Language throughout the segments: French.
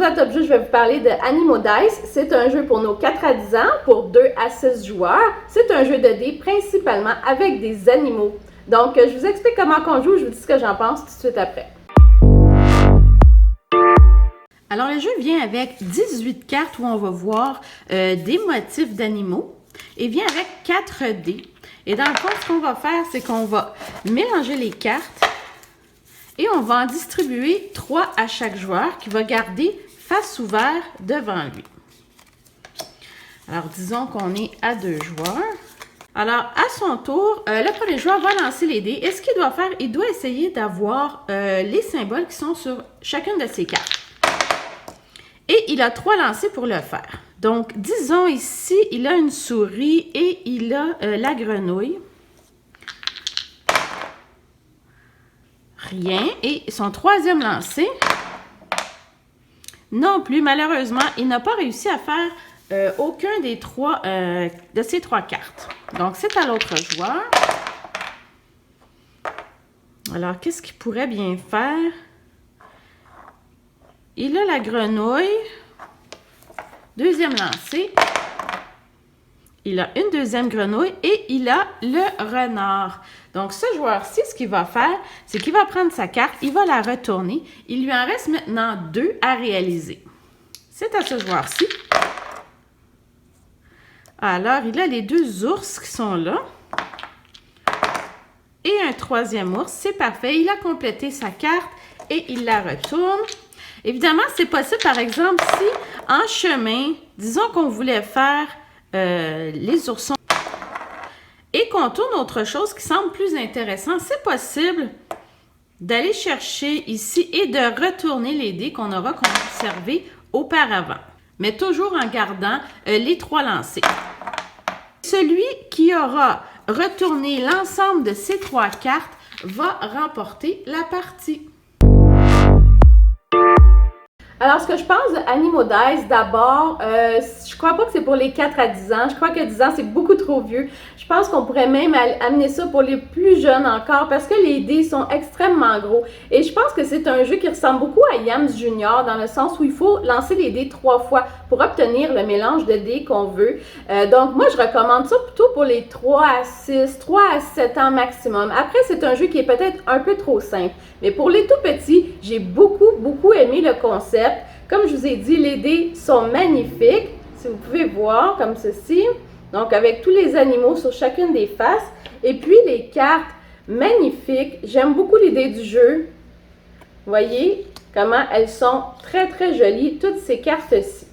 Aujourd'hui à Top Jeu, je vais vous parler de Animo Dice. C'est un jeu pour nos 4 à 10 ans, pour 2 à 6 joueurs. C'est un jeu de dés principalement avec des animaux. Donc, je vous explique comment on joue, je vous dis ce que j'en pense tout de suite après. Alors, le jeu vient avec 18 cartes où on va voir des motifs d'animaux et vient avec 4 dés. Et dans le fond, ce qu'on va faire, c'est qu'on va mélanger les cartes et on va en distribuer 3 à chaque joueur qui va garder face ouverte devant lui. Alors, disons qu'on est à 2 joueurs. Alors, à son tour, le premier joueur va lancer les dés. Et ce qu'il doit faire, il doit essayer d'avoir les symboles qui sont sur chacune de ses cartes. Et il a 3 lancers pour le faire. Donc, disons ici, il a une souris et il a la grenouille. Rien. Et son troisième lancer, non plus, malheureusement, il n'a pas réussi à faire aucun des 3 de ces 3 cartes. Donc, c'est à l'autre joueur. Alors, qu'est-ce qu'il pourrait bien faire? Il a la grenouille. Deuxième lancé. Il a une deuxième grenouille et il a le renard. Donc, ce joueur-ci, ce qu'il va faire, c'est qu'il va prendre sa carte, il va la retourner. Il lui en reste maintenant 2 à réaliser. C'est à ce joueur-ci. Alors, il a les 2 ours qui sont là. Et un troisième ours. C'est parfait. Il a complété sa carte et il la retourne. Évidemment, c'est possible, par exemple, si en chemin, disons qu'on voulait faire les oursons et qu'on tourne autre chose qui semble plus intéressant, c'est possible d'aller chercher ici et de retourner les dés qu'on aura conservés auparavant, mais toujours en gardant les 3 lancers. Celui qui aura retourné l'ensemble de ces 3 cartes va remporter la partie. Alors, ce que je pense de Animo Dice, d'abord, je crois pas que c'est pour les 4 à 10 ans. Je crois que 10 ans, c'est beaucoup trop vieux. Je pense qu'on pourrait même amener ça pour les plus jeunes encore parce que les dés sont extrêmement gros. Et je pense que c'est un jeu qui ressemble beaucoup à Yams Junior dans le sens où il faut lancer les dés 3 fois pour obtenir le mélange de dés qu'on veut. Donc, moi, je recommande ça plutôt pour les 3 à 6, 3 à 7 ans maximum. Après, c'est un jeu qui est peut-être un peu trop simple. Mais pour les tout petits, j'ai beaucoup aimé le concept. Comme je vous ai dit, les dés sont magnifiques. Si vous pouvez voir, comme ceci. Donc, avec tous les animaux sur chacune des faces. Et puis, les cartes magnifiques. J'aime beaucoup les dés du jeu. Vous voyez comment elles sont très jolies, toutes ces cartes-ci.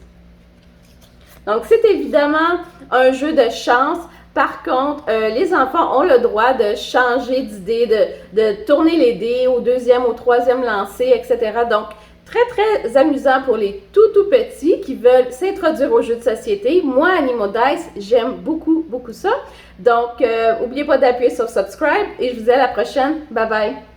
Donc, c'est évidemment un jeu de chance. Par contre, les enfants ont le droit de changer d'idée, de tourner les dés au deuxième, au troisième lancer, etc. Donc, très amusant pour les tout petits qui veulent s'introduire au jeu de société. Moi, Animo Dice, j'aime beaucoup ça. Donc, n'oubliez pas d'appuyer sur subscribe et je vous dis à la prochaine. Bye bye!